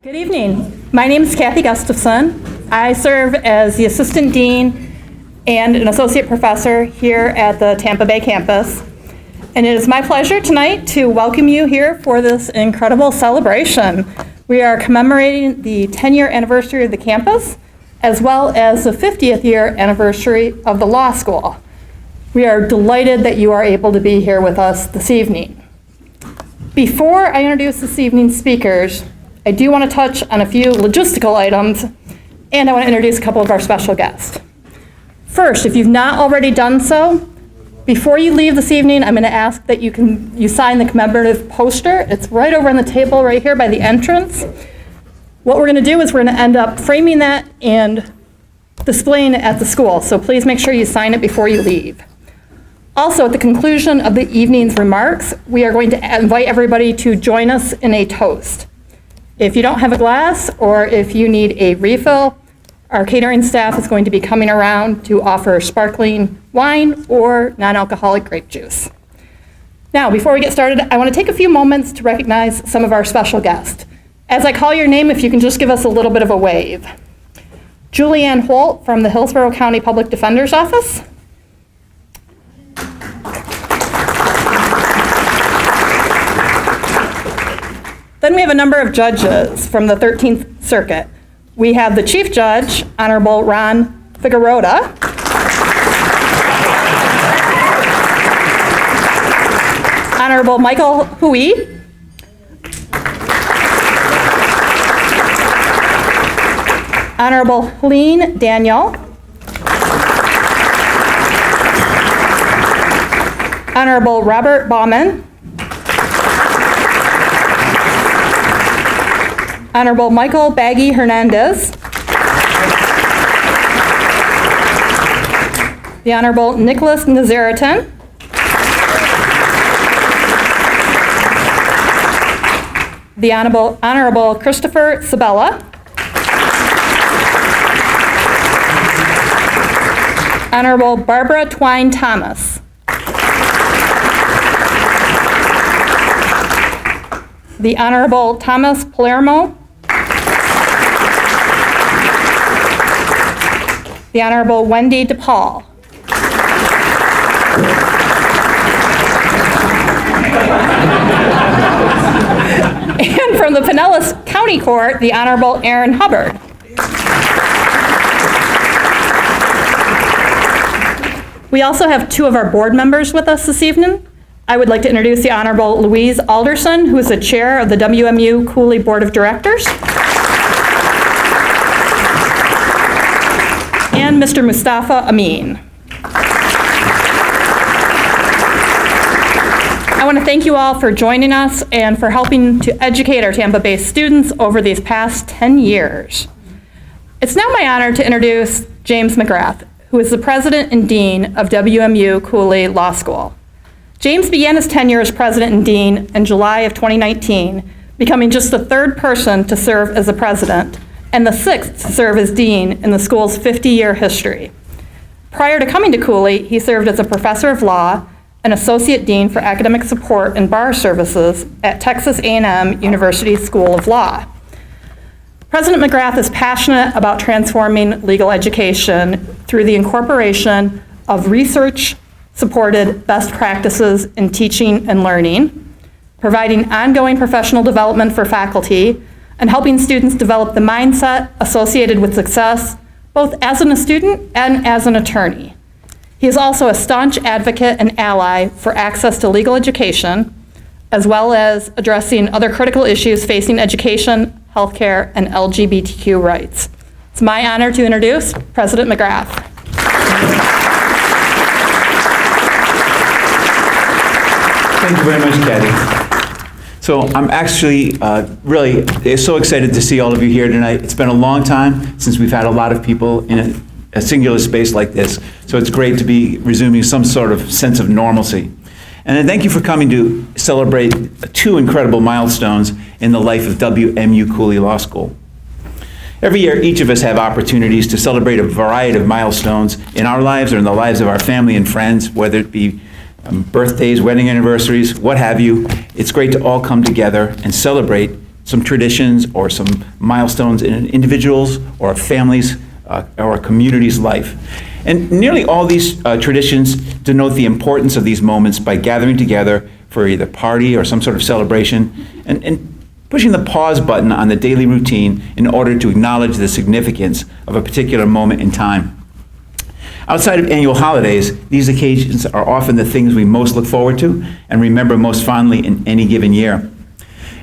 Good evening. My name is Kathy Gustafson. I serve as the Assistant Dean and an Associate Professor here at the Tampa Bay campus. And it is my pleasure tonight to welcome you here for this incredible celebration. We are commemorating the 10-year anniversary of the campus, as well as the 50th year anniversary of the law school. We are delighted that you are able to be here with us this evening. Before I introduce this evening's speakers, I do want to touch on a few logistical items, and I want to introduce a couple of our special guests. First, if you've not already done so, before you leave this evening, I'm going to ask that you sign the commemorative poster. It's right over on the table right here by the entrance. What we're going to do is we're going to end up framing that and displaying it at the school, so please make sure you sign it before you leave. Also, at the conclusion of the evening's remarks, we are going to invite everybody to join us in a toast. If you don't have a glass or if you need a refill, our catering staff is going to be coming around to offer sparkling wine or non-alcoholic grape juice. Now, before we get started, I want to take a few moments to recognize some of our special guests. As I call your name, if you can just give us a little bit of a wave. Julianne Holt from the Hillsborough County Public Defender's Office. Then we have a number of judges from the 13th Circuit. We have the Chief Judge, Honorable Ronald Ficarrota. Honorable Michael Hui. Honorable Helene Daniel. Honorable Robert Bauman. Honorable Michael Baggy Hernandez. The Honorable Nicholas Nazaritan. The Honorable Christopher Sabella. Honorable Barbara Twine Thomas. The Honorable Thomas Palermo. The Honorable Wendy DePaul. And from the Pinellas County Court, the Honorable Aaron Hubbard. We also have two of our board members with us this evening. I would like to introduce the Honorable Louise Alderson, who is the chair of the WMU Cooley Board of Directors. And Mr. Mustafa Ameen. I want to thank you all for joining us and for helping to educate our Tampa Bay students over these past 10 years. It's now my honor to introduce James McGrath, who is the president and dean of WMU Cooley Law School. James began his tenure as president and dean in July of 2019, becoming just the third person to serve as the president and the sixth to serve as dean in the school's 50-year history. Prior to coming to Cooley, he served as a professor of law and associate dean for academic support and bar services at Texas A&M University School of Law. President McGrath is passionate about transforming legal education through the incorporation of research-supported best practices in teaching and learning, providing ongoing professional development for faculty, and helping students develop the mindset associated with success, both as a student and as an attorney. He is also a staunch advocate and ally for access to legal education, as well as addressing other critical issues facing education, healthcare, and LGBTQ rights. It's my honor to introduce President McGrath. Thank you very much, Kathy. So I'm actually really so excited to see all of you here tonight. It's been a long time since we've had a lot of people in a singular space like this, so it's great to be resuming some sort of sense of normalcy. And then thank you for coming to celebrate two incredible milestones in the life of WMU Cooley Law School. Every year, each of us have opportunities to celebrate a variety of milestones in our lives or in the lives of our family and friends, whether it be birthdays, wedding anniversaries, what have you. It's great to all come together and celebrate some traditions or some milestones in an individual's or a family's or a community's life. And nearly all these traditions denote the importance of these moments by gathering together for either party or some sort of celebration and pushing the pause button on the daily routine in order to acknowledge the significance of a particular moment in time. Outside of annual holidays, these occasions are often the things we most look forward to and remember most fondly in any given year.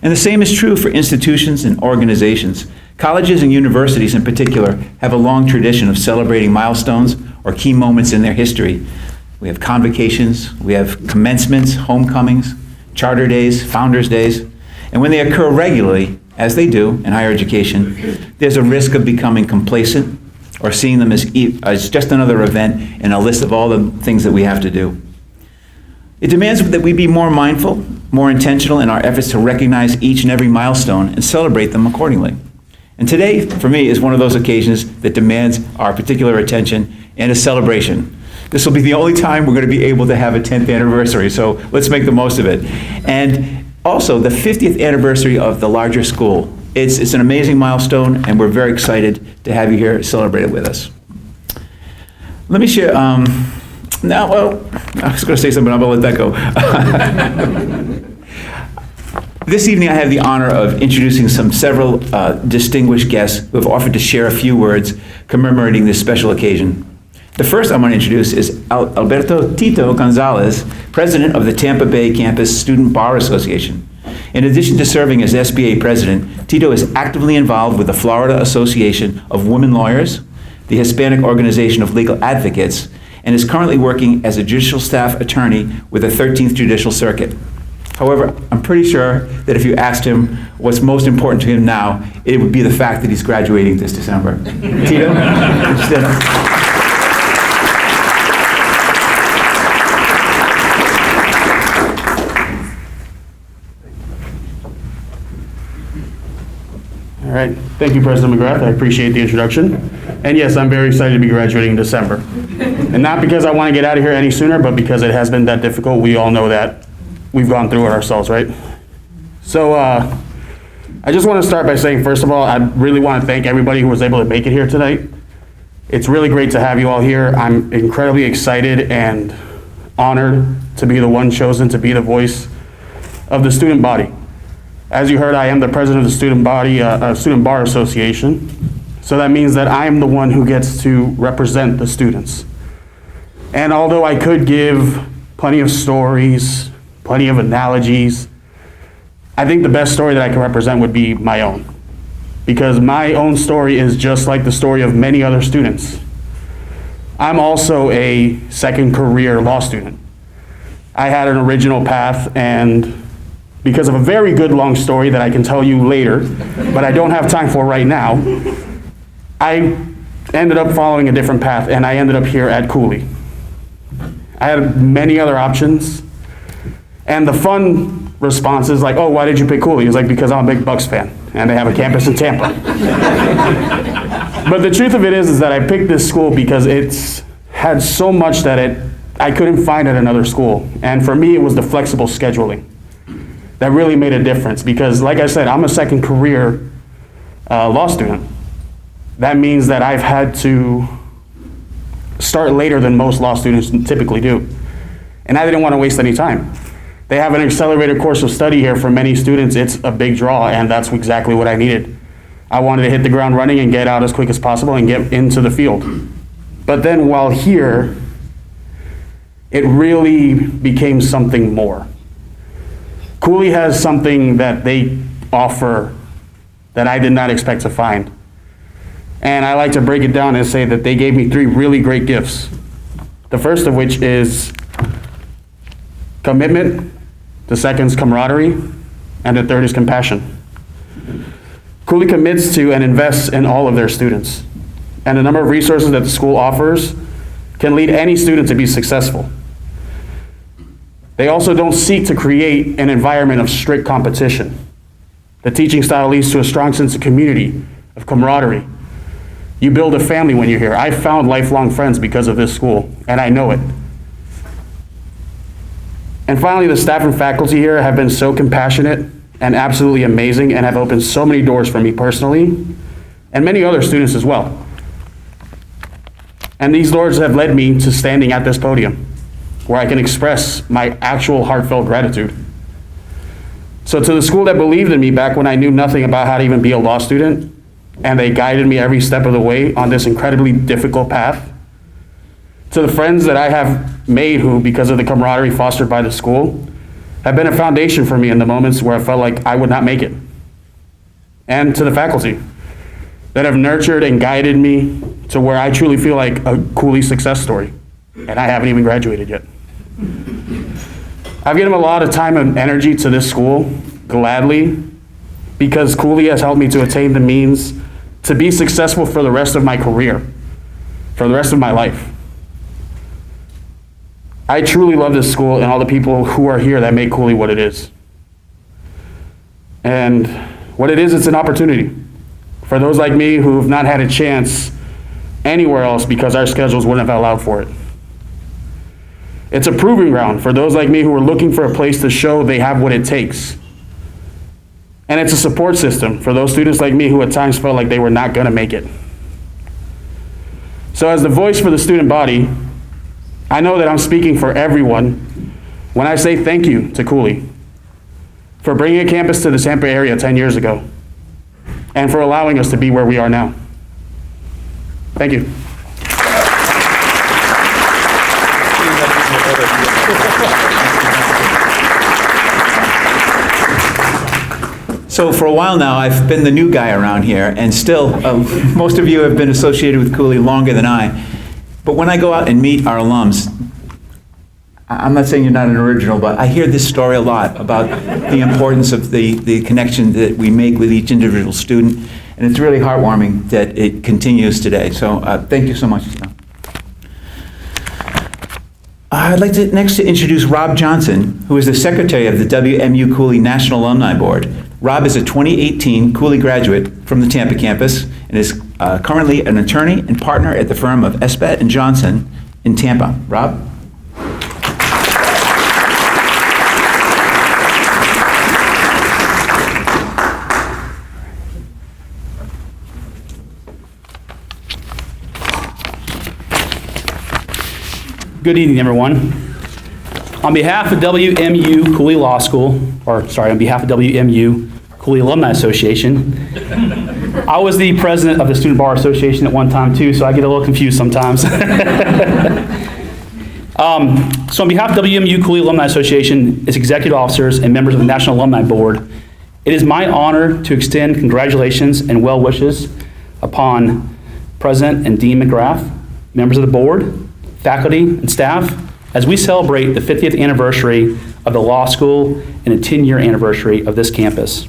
And the same is true for institutions and organizations. Colleges and universities in particular have a long tradition of celebrating milestones or key moments in their history. We have convocations, we have commencements, homecomings, charter days, founders days, and when they occur regularly, as they do in higher education, there's a risk of becoming complacent or seeing them as just another event in a list of all the things that we have to do. It demands that we be more mindful, more intentional in our efforts to recognize each and every milestone and celebrate them accordingly. And today, for me, is one of those occasions that demands our particular attention and a celebration. This will be the only time we're going to be able to have a 10th anniversary, so let's make the most of it. And also, the 50th anniversary of the larger school. It's an amazing milestone, and we're very excited to have you here celebrate it with us. Let me share, I was going to say something, but I'm going to let that go. This evening, I have the honor of introducing several distinguished guests who have offered to share a few words commemorating this special occasion. The first I'm going to introduce is Alberto Tito Gonzalez, president of the Tampa Bay Campus Student Bar Association. In addition to serving as SBA president, Tito is actively involved with the Florida Association of Women Lawyers, the Hispanic Organization of Legal Advocates, and is currently working as a judicial staff attorney with the 13th Judicial Circuit. However, I'm pretty sure that if you asked him what's most important to him now, it would be the fact that he's graduating this December. Tito, stand up. All right, thank you, President McGrath. I appreciate the introduction. And yes, I'm very excited to be graduating in December. And not because I want to get out of here any sooner, but because it has been that difficult. We all know that. We've gone through it ourselves, right? So I just want to start by saying, first of all, I really want to thank everybody who was able to make it here tonight. It's really great to have you all here. I'm incredibly excited and honored to be the one chosen to be the voice of the student body. As you heard, I am the president of the Student Bar Association. So that means that I am the one who gets to represent the students. And although I could give plenty of stories, plenty of analogies, I think the best story that I can represent would be my own. Because my own story is just like the story of many other students. I'm also a second career law student. I had an original path, and because of a very good long story that I can tell you later, but I don't have time for right now, I ended up following a different path, and I ended up here at Cooley. I had many other options, and the fun response is like, oh, why did you pick Cooley? It's like, because I'm a big Bucks fan, and they have a campus in Tampa. But the truth of it is that I picked this school because it's had so much that I couldn't find at another school, and for me, it was the flexible scheduling that really made a difference, because like I said, I'm a second career law student. That means that I've had to start later than most law students typically do. And I didn't want to waste any time. They have an accelerated course of study here for many students. It's a big draw, and that's exactly what I needed. I wanted to hit the ground running and get out as quick as possible and get into the field. But then while here, it really became something more. Cooley has something that they offer that I did not expect to find. And I like to break it down and say that they gave me 3 really great gifts. The first of which is commitment, the second is camaraderie, and the third is compassion. Cooley commits to and invests in all of their students. And the number of resources that the school offers can lead any student to be successful. They also don't seek to create an environment of strict competition. The teaching style leads to a strong sense of community, of camaraderie. You build a family when you're here. I found lifelong friends because of this school, and I know it. And finally, the staff and faculty here have been so compassionate and absolutely amazing and have opened so many doors for me personally and many other students as well. And these doors have led me to standing at this podium where I can express my actual heartfelt gratitude. So to the school that believed in me back when I knew nothing about how to even be a law student, and they guided me every step of the way on this incredibly difficult path, to the friends that I have made who, because of the camaraderie fostered by the school, have been a foundation for me in the moments where I felt like I would not make it. And to the faculty that have nurtured and guided me to where I truly feel like a Cooley success story, and I haven't even graduated yet. I've given a lot of time and energy to this school, gladly, because Cooley has helped me to attain the means to be successful for the rest of my career, for the rest of my life. I truly love this school and all the people who are here that make Cooley what it is. And what it is, it's an opportunity for those like me who have not had a chance anywhere else because our schedules wouldn't have allowed for it. It's a proving ground for those like me who are looking for a place to show they have what it takes. And it's a support system for those students like me who at times felt like they were not going to make it. So as the voice for the student body, I know that I'm speaking for everyone when I say thank you to Cooley for bringing a campus to the Tampa area 10 years ago and for allowing us to be where we are now. Thank you. So for a while now, I've been the new guy around here, and still, most of you have been associated with Cooley longer than I. But when I go out and meet our alums, I'm not saying you're not an original, but I hear this story a lot about the importance of the connection that we make with each individual student, and it's really heartwarming that it continues today. So thank you so much. I'd like to next to introduce Rob Johnson, who is the secretary of the WMU Cooley National Alumni Board. Rob is a 2018 Cooley graduate from the Tampa campus and is currently an attorney and partner at the firm of Espat and Johnson in Tampa. Rob? Good evening, everyone. On behalf of WMU Cooley Law School, on behalf of WMU Cooley Alumni Association, I was the president of the Student Bar Association at one time too, so I get a little confused sometimes. So on behalf of WMU Cooley Alumni Association, its executive officers and members of the National Alumni Board, it is my honor to extend congratulations and well wishes upon President and Dean McGrath, members of the board, faculty, and staff, as we celebrate the 50th anniversary of the law school and the 10-year anniversary of this campus.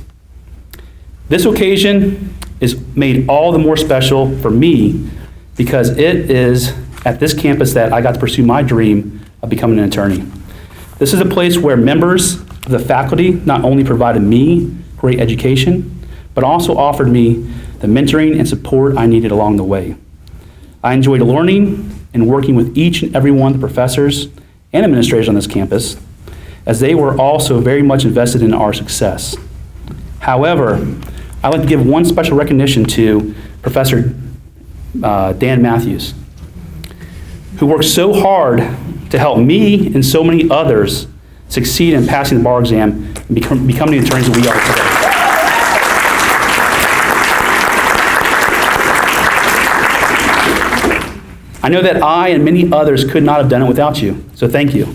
This occasion is made all the more special for me because it is at this campus that I got to pursue my dream of becoming an attorney. This is a place where members of the faculty not only provided me great education, but also offered me the mentoring and support I needed along the way. I enjoyed learning and working with each and every one of the professors and administrators on this campus, as they were also very much invested in our success. However, I'd like to give one special recognition to Professor Dan Matthews, who worked so hard to help me and so many others succeed in passing the bar exam and becoming the attorneys that we are today. I know that I and many others could not have done it without you, so thank you.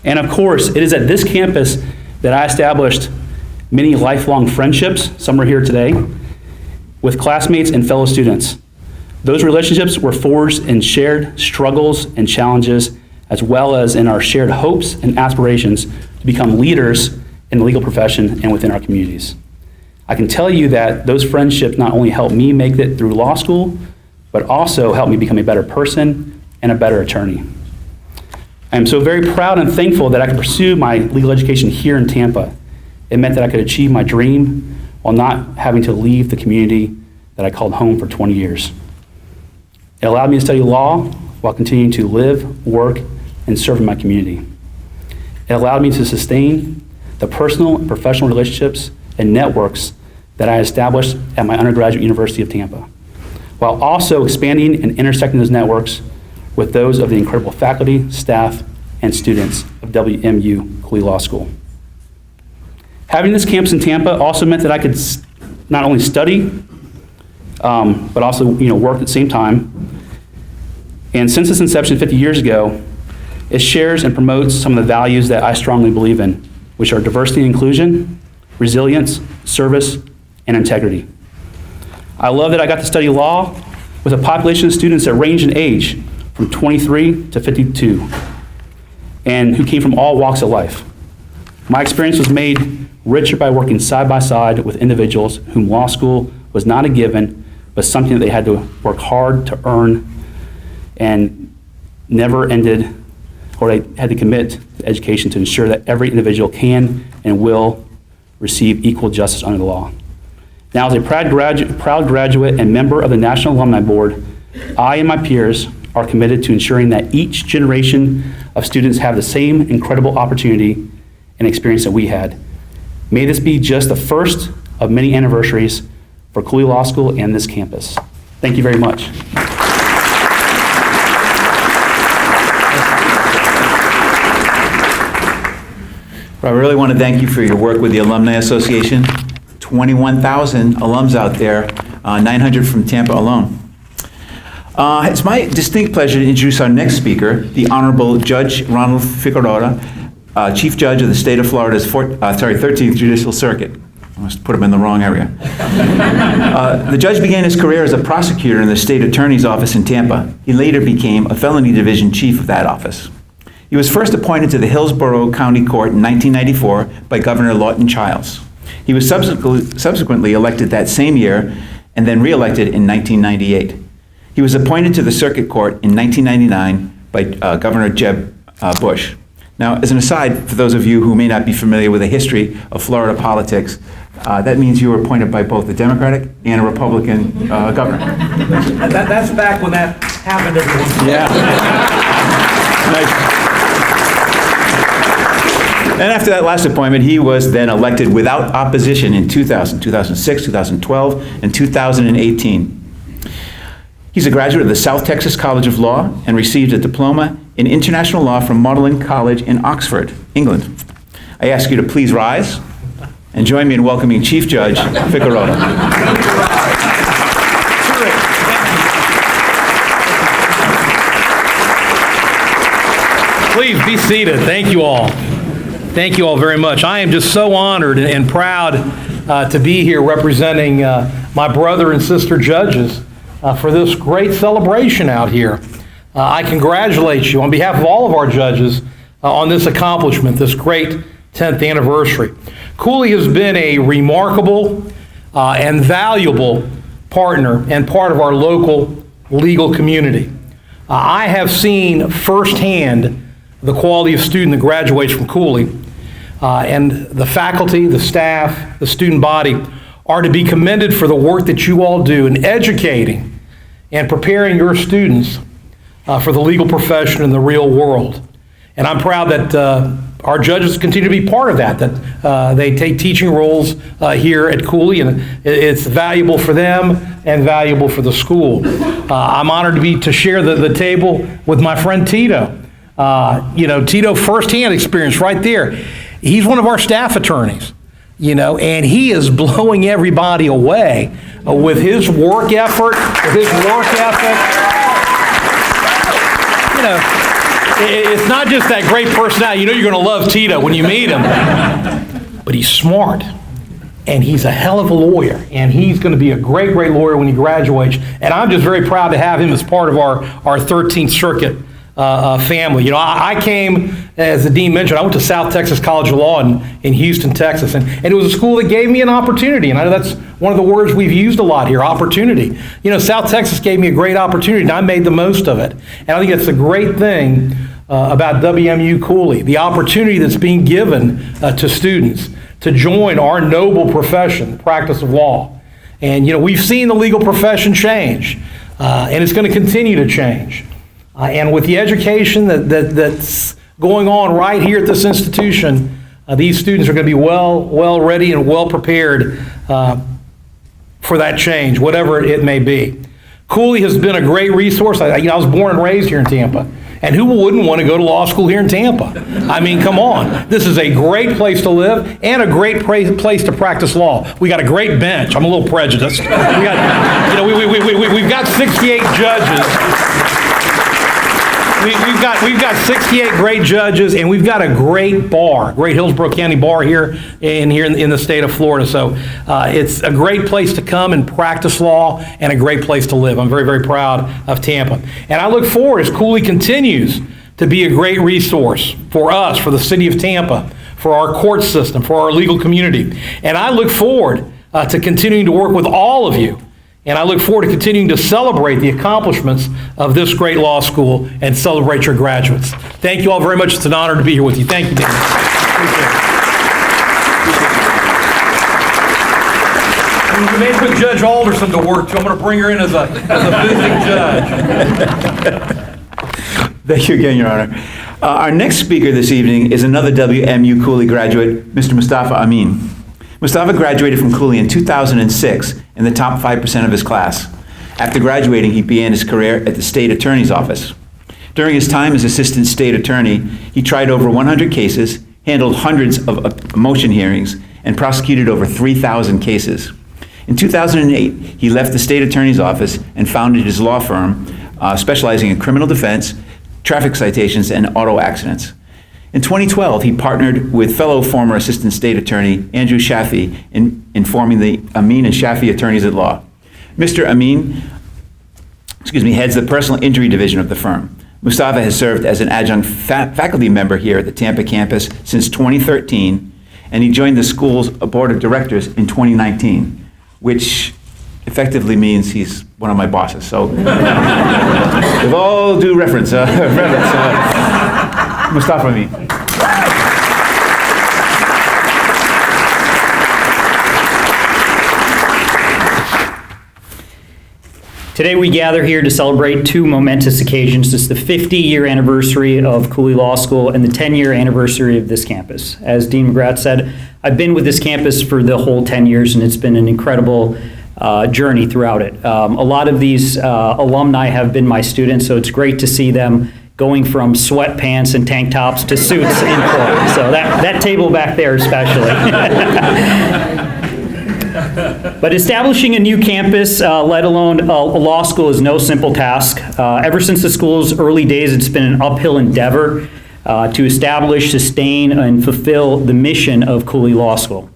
And of course, it is at this campus that I established many lifelong friendships, some are here today, with classmates and fellow students. Those relationships were forged in shared struggles and challenges, as well as in our shared hopes and aspirations to become leaders in the legal profession and within our communities. I can tell you that those friendships not only helped me make it through law school, but also helped me become a better person and a better attorney. I am so very proud and thankful that I could pursue my legal education here in Tampa. It meant that I could achieve my dream while not having to leave the community that I called home for 20 years. It allowed me to study law while continuing to live, work, and serve in my community. It allowed me to sustain the personal and professional relationships and networks that I established at my undergraduate University of Tampa, while also expanding and intersecting those networks with those of the incredible faculty, staff, and students of WMU Cooley Law School. Having this campus in Tampa also meant that I could not only study, but also work at the same time. And since its inception 50 years ago, it shares and promotes some of the values that I strongly believe in, which are diversity and inclusion, resilience, service, and integrity. I love that I got to study law with a population of students that range in age from 23 to 52, and who came from all walks of life. My experience was made richer by working side by side with individuals whom law school was not a given, but something that they had to work hard to earn and never ended, or they had to commit to education to ensure that every individual can and will receive equal justice under the law. Now, as a proud graduate and member of the National Alumni Board, I and my peers are committed to ensuring that each generation of students have the same incredible opportunity and experience that we had. May this be just the first of many anniversaries for Cooley Law School and this campus. Thank you very much. I really want to thank you for your work with the Alumni Association. 21,000 alums out there, 900 from Tampa alone. It's my distinct pleasure to introduce our next speaker, the Honorable Judge Ronald Ficarrota, Chief Judge of the State of Florida's 13th Judicial Circuit. I must put him in the wrong area. The judge began his career as a prosecutor in the State Attorney's Office in Tampa. He later became a felony division chief of that office. He was first appointed to the Hillsborough County Court in 1994 by Governor Lawton Chiles. He was subsequently elected that same year and then re-elected in 1998. He was appointed to the Circuit Court in 1999 by Governor Jeb Bush. Now, as an aside, for those of you who may not be familiar with the history of Florida politics, that means you were appointed by both a Democratic and a Republican governor. That's back when that happened, everyone. Yeah. Nice. And after that last appointment, he was then elected without opposition in 2000, 2006, 2012, and 2018. He's a graduate of the South Texas College of Law and received a diploma in international law from Magdalen College in Oxford, England. I ask you to please rise and join me in welcoming Chief Judge Ficarrota. Please be seated. Thank you all. Thank you all very much. I am just so honored and proud to be here representing my brother and sister judges for this great celebration out here. I congratulate you on behalf of all of our judges on this accomplishment, this great 10th anniversary. Cooley has been a remarkable and valuable partner and part of our local legal community. I have seen firsthand the quality of student that graduates from Cooley, and the faculty, the staff, the student body are to be commended for the work that you all do in educating and preparing your students for the legal profession in the real world. And I'm proud that our judges continue to be part of that they take teaching roles here at Cooley, and it's valuable for them and valuable for the school. I'm honored to share the table with my friend Tito. Tito, firsthand experience right there. He's one of our staff attorneys, and he is blowing everybody away with his work effort, with his work ethic. It's not just that great personality. You're going to love Tito when you meet him. But he's smart, and he's a hell of a lawyer, and he's going to be a great, great lawyer when he graduates. And I'm just very proud to have him as part of our 13th Circuit family. I came, as the dean mentioned, I went to South Texas College of Law in Houston, Texas, and it was a school that gave me an opportunity, and I know that's one of the words we've used a lot here, opportunity. South Texas gave me a great opportunity, and I made the most of it. And I think that's a great thing about WMU Cooley, the opportunity that's being given to students to join our noble profession, the practice of law. And we've seen the legal profession change, and it's going to continue to change. And with the education that's going on right here at this institution, These students are going to be well ready and well prepared for that change, whatever it may be. Cooley has been a great resource. I was born and raised here in Tampa. And who wouldn't want to go to law school here in Tampa? I mean, come on. This is a great place to live and a great place to practice law. We got a great bench. I'm a little prejudiced. We've got 68 judges. We've got 68 great judges, and we've got a great bar, great Hillsborough County bar here in the state of Florida. So it's a great place to come and practice law and a great place to live. I'm very, very proud of Tampa. And I look forward as Cooley continues to be a great resource for us, for the city of Tampa, for our court system, for our legal community. And I look forward to continuing to work with all of you. And I look forward to continuing to celebrate the accomplishments of this great law school and celebrate your graduates. Thank you all very much. It's an honor to be here with you. Thank you, Dan. We may put Judge Alderson to work, too. I'm going to bring her in as a visiting judge. Thank you again, Your Honor. Our next speaker this evening is another WMU Cooley graduate, Mr. Mustafa Ameen. Mustafa graduated from Cooley in 2006 in the top 5% of his class. After graduating, he began his career at the state attorney's office. During his time as assistant state attorney, he tried over 100 cases, handled hundreds of motion hearings, and prosecuted over 3,000 cases. In 2008, he left the state attorney's office and founded his law firm, specializing in criminal defense, traffic citations, and auto accidents. In 2012, he partnered with fellow former Assistant State Attorney Andrew Shafi in forming the Ameen and Shafi Attorneys at Law. Mr. Ameen, heads the personal injury division of the firm. Mustafa has served as an adjunct faculty member here at the Tampa campus since 2013, and he joined the school's board of directors in 2019, which effectively means he's one of my bosses. So, with all due reverence, Mustafa Ameen. Today we gather here to celebrate two momentous occasions. It's the 50-year anniversary of Cooley Law School and the 10-year anniversary of this campus. As Dean McGrath said, I've been with this campus for the whole 10 years, and it's been an incredible journey throughout it. A lot of these alumni have been my students, so it's great to see them going from sweatpants and tank tops to suits in court. So that table back there especially. But establishing a new campus, let alone a law school, is no simple task. Ever since the school's early days, it's been an uphill endeavor to establish, sustain, and fulfill the mission of Cooley Law School.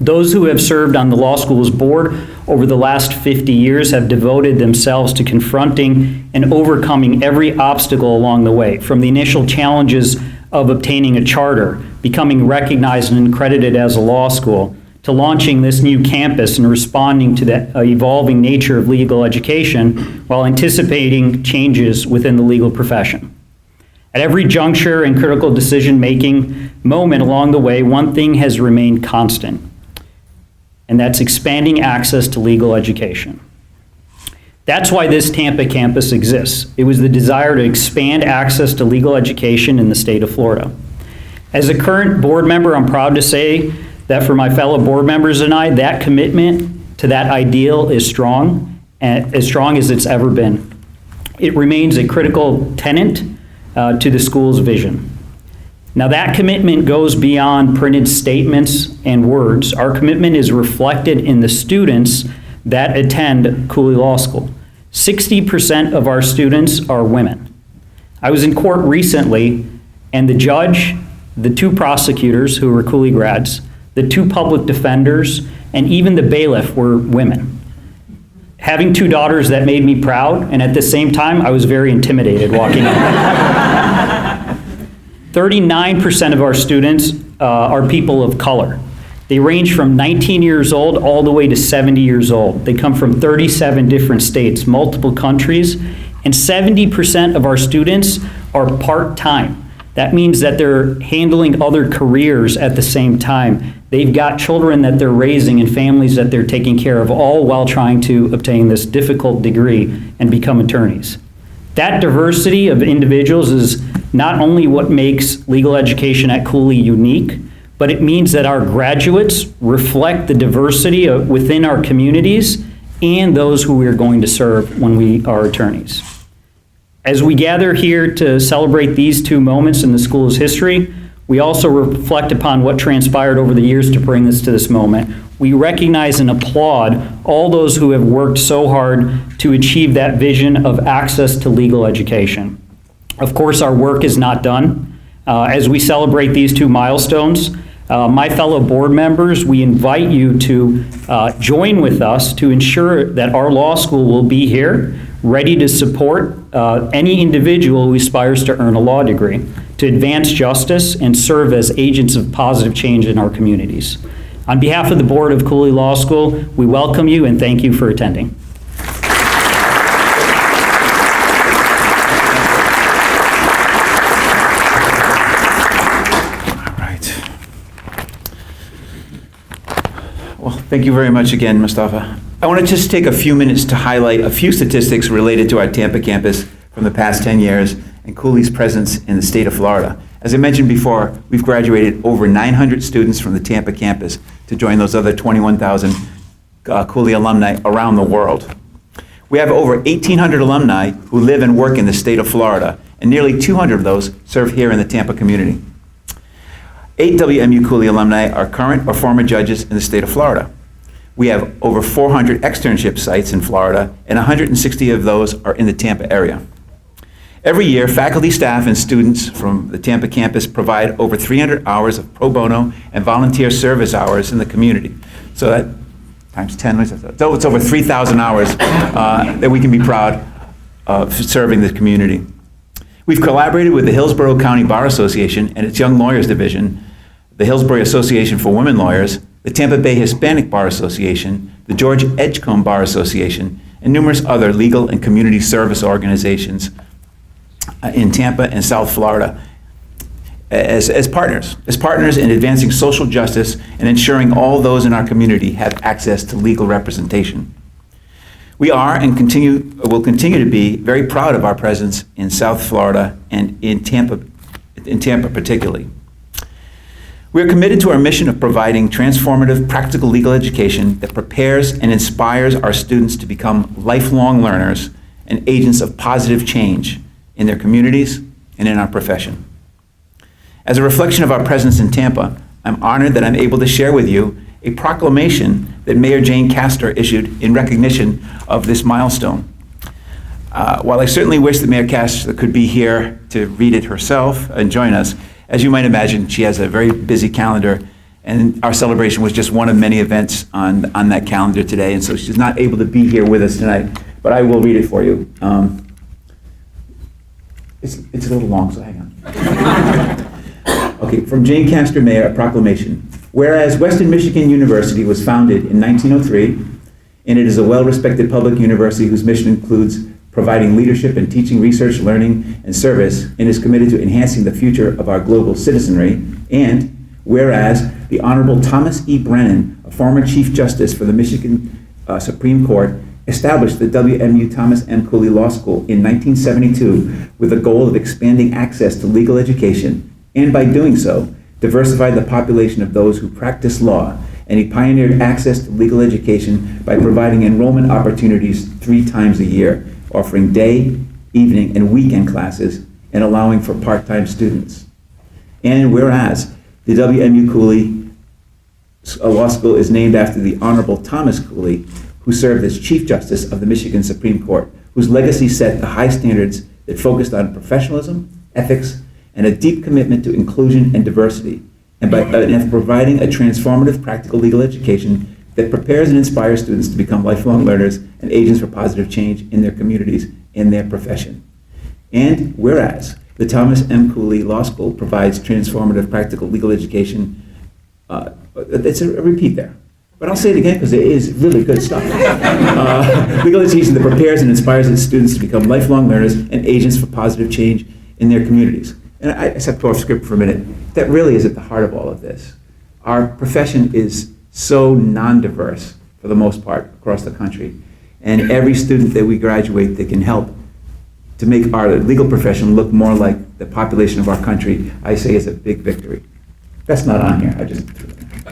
Those who have served on the law school's board over the last 50 years have devoted themselves to confronting and overcoming every obstacle along the way, from the initial challenges of obtaining a charter, becoming recognized and accredited as a law school, to launching this new campus and responding to the evolving nature of legal education while anticipating changes within the legal profession. At every juncture and critical decision-making moment along the way, one thing has remained constant, and that's expanding access to legal education. That's why this Tampa campus exists. It was the desire to expand access to legal education in the state of Florida. As a current board member, I'm proud to say that for my fellow board members and I, that commitment to that ideal is strong, and as strong as it's ever been. It remains a critical tenet to the school's vision. Now, that commitment goes beyond printed statements and words. Our commitment is reflected in the students that attend Cooley Law School. 60% of our students are women. I was in court recently, and the judge, the two prosecutors who were Cooley grads, the two public defenders, and even the bailiff were women. Having two daughters, that made me proud, and at the same time, I was very intimidated walking in. 39% of our students are people of color. They range from 19 years old all the way to 70 years old. They come from 37 different states, multiple countries, and 70% of our students are part-time. That means that they're handling other careers at the same time. They've got children that they're raising and families that they're taking care of, all while trying to obtain this difficult degree and become attorneys. That diversity of individuals is not only what makes legal education at Cooley unique, but it means that our graduates reflect the diversity within our communities and those who we are going to serve when we are attorneys. As we gather here to celebrate these two moments in the school's history, we also reflect upon what transpired over the years to bring us to this moment. We recognize and applaud all those who have worked so hard to achieve that vision of access to legal education. Of course, our work is not done. As we celebrate these two milestones, my fellow board members, we invite you to join with us to ensure that our law school will be here, ready to support any individual who aspires to earn a law degree, to advance justice and serve as agents of positive change in our communities. On behalf of the board of Cooley Law School, we welcome you and thank you for attending. Thank you very much again, Mustafa. I want to just take a few minutes to highlight a few statistics related to our Tampa campus from the past 10 years and Cooley's presence in the state of Florida. As I mentioned before, we've graduated over 900 students from the Tampa campus to join those other 21,000 Cooley alumni around the world. We have over 1,800 alumni who live and work in the state of Florida, and nearly 200 of those serve here in the Tampa community. 8 WMU Cooley alumni are current or former judges in the state of Florida. We have over 400 externship sites in Florida, and 160 of those are in the Tampa area. Every year, faculty, staff, and students from the Tampa campus provide over 300 hours of pro bono and volunteer service hours in the community. So that times 10, so it's over 3,000 hours that we can be proud of serving the community. We've collaborated with the Hillsborough County Bar Association and its Young Lawyers Division, the Hillsborough Association for Women Lawyers, the Tampa Bay Hispanic Bar Association, the George Edgecombe Bar Association, and numerous other legal and community service organizations in Tampa and South Florida as partners in advancing social justice and ensuring all those in our community have access to legal representation. We are and will continue to be very proud of our presence in South Florida and in Tampa particularly. We are committed to our mission of providing transformative, practical legal education that prepares and inspires our students to become lifelong learners and agents of positive change in their communities and in our profession. As a reflection of our presence in Tampa, I'm honored that I'm able to share with you a proclamation that Mayor Jane Castor issued in recognition of this milestone. While I certainly wish that Mayor Castor could be here to read it herself and join us, as you might imagine, she has a very busy calendar, and our celebration was just one of many events on that calendar today, and so she's not able to be here with us tonight, but I will read it for you. It's a little long, so hang on. Okay, from Jane Castor, Mayor, a proclamation. Whereas Western Michigan University was founded in 1903, and it is a well-respected public university whose mission includes providing leadership and teaching, research, learning, and service, and is committed to enhancing the future of our global citizenry. And whereas the Honorable Thomas E. Brennan, a former Chief Justice for the Michigan Supreme Court, established the WMU Thomas M. Cooley Law School in 1972 with the goal of expanding access to legal education, and by doing so, diversified the population of those who practice law, and he pioneered access to legal education by providing enrollment opportunities 3 times a year, offering day, evening, and weekend classes, and allowing for part-time students. And whereas the WMU Cooley Law School is named after the Honorable Thomas Cooley, who served as Chief Justice of the Michigan Supreme Court, whose legacy set the high standards that focused on professionalism, ethics, and a deep commitment to inclusion and diversity, and by providing a transformative practical legal education that prepares and inspires students to become lifelong learners and agents for positive change in their communities and their profession. And whereas the Thomas M. Cooley Law School provides transformative practical legal education, it's a repeat there, but I'll say it again because it is really good stuff. Legal education that prepares and inspires its students to become lifelong learners and agents for positive change in their communities. And I stepped off script for a minute. That really is at the heart of all of this. Our profession is so non-diverse for the most part across the country. And every student that we graduate that can help to make our legal profession look more like the population of our country, I say is a big victory. That's not on here. I just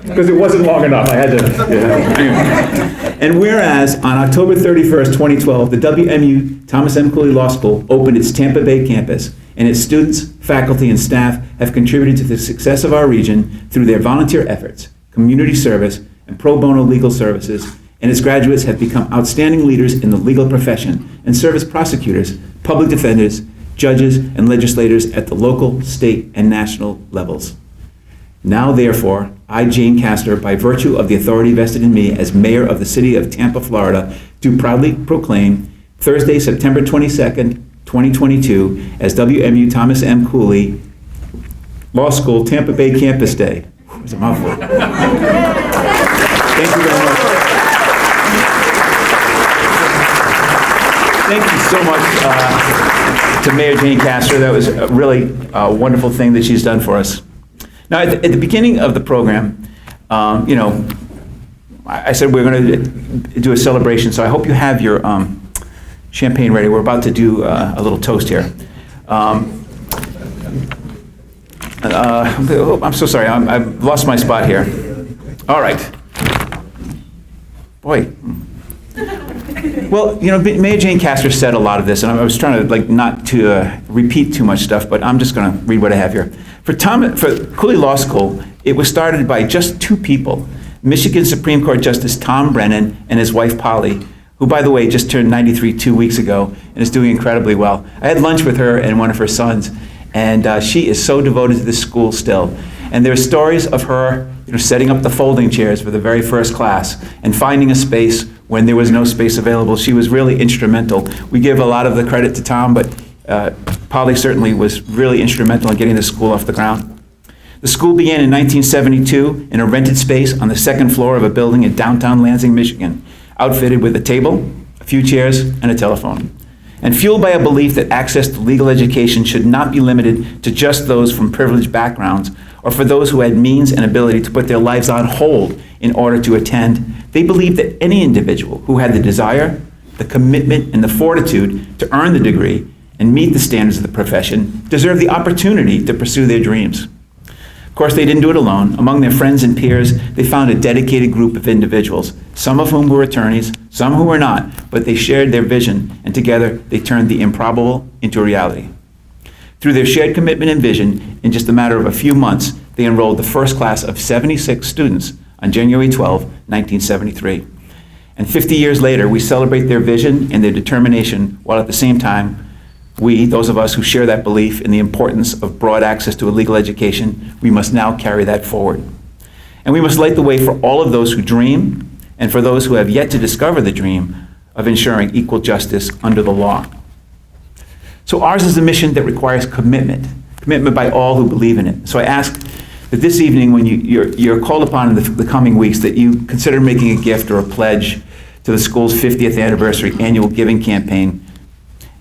because it wasn't long enough. I had to. Yeah. Anyway. And whereas on October 31st, 2012, the WMU Thomas M. Cooley Law School opened its Tampa Bay campus, and its students, faculty, and staff have contributed to the success of our region through their volunteer efforts, community service, and pro bono legal services, and its graduates have become outstanding leaders in the legal profession and serve as prosecutors, public defenders, judges, and legislators at the local, state, and national levels. Now, therefore, I, Jane Castor, by virtue of the authority vested in me as mayor of the city of Tampa, Florida, do proudly proclaim Thursday, September 22nd, 2022, as WMU Thomas M. Cooley Law School Tampa Bay Campus Day. It's a mouthful. Thank you very much. Thank you so much to Mayor Jane Castor. That was a really wonderful thing that she's done for us. Now, at the beginning of the program, I said we're going to do a celebration, so I hope you have your champagne ready. We're about to do a little toast here. I'm so sorry, I've lost my spot here. All right. Boy. Well, Mayor Jane Castor said a lot of this, and I was trying to not to repeat too much stuff, but I'm just going to read what I have here. For Cooley Law School, it was started by just two people, Michigan Supreme Court Justice Tom Brennan and his wife Polly, who, by the way, just turned 93 2 weeks ago and is doing incredibly well. I had lunch with her and one of her sons, and she is so devoted to this school still. And there are stories of her setting up the folding chairs for the very first class and finding a space when there was no space available. She was really instrumental. We give a lot of the credit to Tom, but Polly certainly was really instrumental in getting the school off the ground. The school began in 1972 in a rented space on the second floor of a building in downtown Lansing, Michigan, outfitted with a table, a few chairs, and a telephone. And fueled by a belief that access to legal education should not be limited to just those from privileged backgrounds or for those who had means and ability to put their lives on hold in order to attend, they believed that any individual who had the desire, the commitment, and the fortitude to earn the degree and meet the standards of the profession deserved the opportunity to pursue their dreams. Of course, they didn't do it alone. Among their friends and peers, they found a dedicated group of individuals, some of whom were attorneys, some who were not, but they shared their vision, and together they turned the improbable into a reality. Through their shared commitment and vision, in just a matter of a few months, they enrolled the first class of 76 students on January 12, 1973. And 50 years later, we celebrate their vision and their determination, while at the same time, we, those of us who share that belief in the importance of broad access to a legal education, we must now carry that forward. And we must light the way for all of those who dream and for those who have yet to discover the dream of ensuring equal justice under the law. So ours is a mission that requires commitment by all who believe in it. So I ask that this evening, when you're called upon in the coming weeks, that you consider making a gift or a pledge to the school's 50th anniversary annual giving campaign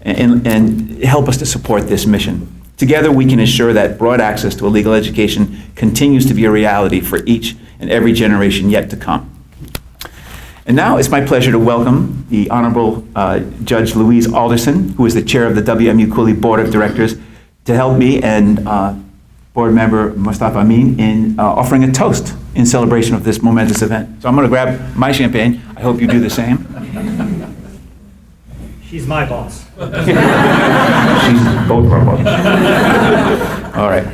and help us to support this mission. Together, we can ensure that broad access to a legal education continues to be a reality for each and every generation yet to come. And now it's my pleasure to welcome the Honorable Judge Louise Alderson, who is the chair of the WMU Cooley Board of Directors, to help me and Board Member Mustafa Ameen in offering a toast in celebration of this momentous event. So I'm going to grab my champagne. I hope you do the same. She's my boss. She's both of our bosses. All right.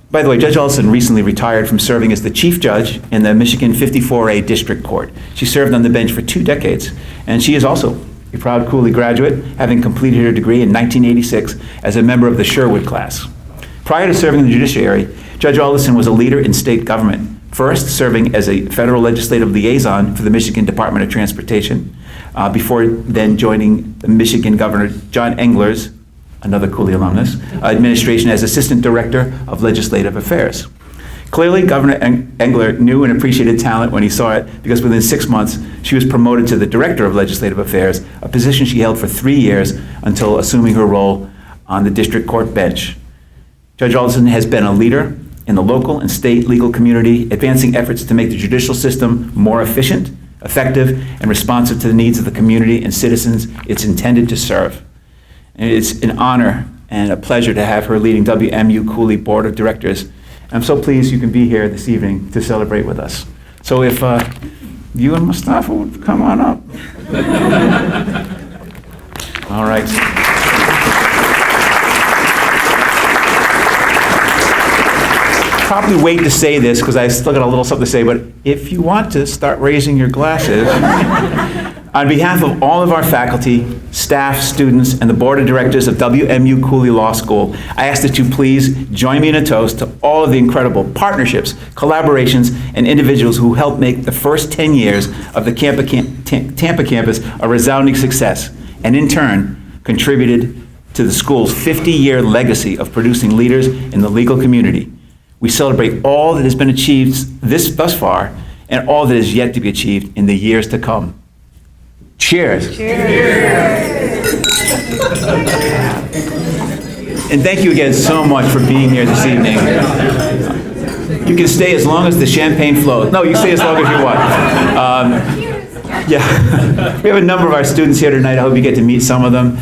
By the way, Judge Alderson recently retired from serving as the chief judge in the Michigan 54A District Court. She served on the bench for 2 decades, and she is also a proud Cooley graduate, having completed her degree in 1986 as a member of the Sherwood class. Prior to serving in the judiciary, Judge Alderson was a leader in state government, first serving as a federal legislative liaison for the Michigan Department of Transportation, before then joining the Michigan Governor John Engler's, another Cooley alumnus, administration as Assistant Director of Legislative Affairs. Clearly, Governor Engler knew and appreciated talent when he saw it, because within 6 months, she was promoted to the Director of Legislative Affairs, a position she held for 3 years until assuming her role on the District Court bench. Judge Alderson has been a leader in the local and state legal community, advancing efforts to make the judicial system more efficient, effective, and responsive to the needs of the community and citizens it's intended to serve. And it's an honor and a pleasure to have her leading WMU Cooley Board of Directors I'm so pleased you can be here this evening to celebrate with us. So if you and Mustafa would come on up. All right. Probably wait to say this because I still got a little something to say, but if you want to start raising your glasses, on behalf of all of our faculty, staff, students, and the board of directors of WMU Cooley Law School, I ask that you please join me in a toast to all of the incredible partnerships, collaborations, and individuals who helped make the first 10 years of the Tampa campus a resounding success, and in turn, contributed to the school's 50-year legacy of producing leaders in the legal community. We celebrate all that has been achieved thus far and all that is yet to be achieved in the years to come. Cheers. Cheers. And thank you again so much for being here this evening. You can stay as long as the champagne flows. No, you can stay as long as you want. Yeah, we have a number of our students here tonight. I hope you get to meet some of them.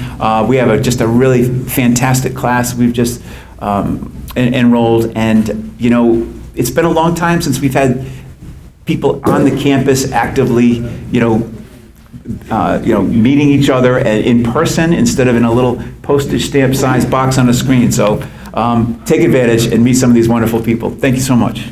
We have just a really fantastic class. We've just enrolled, and you know, it's been a long time since we've had people on the campus actively, meeting each other in person instead of in a little postage stamp sized box on a screen. So take advantage and meet some of these wonderful people. Thank you so much.